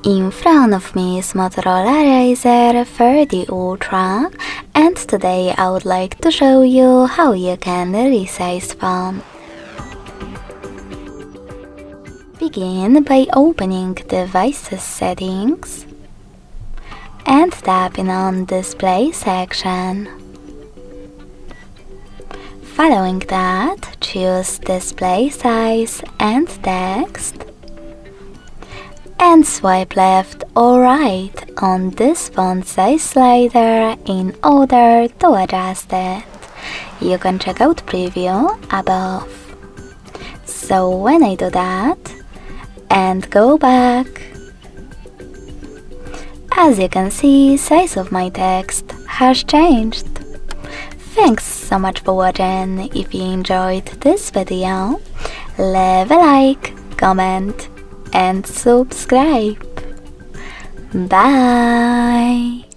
In front of me is Motorola Razr 30 Ultra, and today I would like to show you how you can resize phone. Begin by opening Devices Settings and tapping on Display section. Following that, choose Display Size and Text, and swipe left or right on this font size slider in order to adjust it. You can check out preview above. So when I do that and go back, as you can see, size of my text has changed. Thanks so much for watching. If you enjoyed this video, leave a like, comment and subscribe. Bye!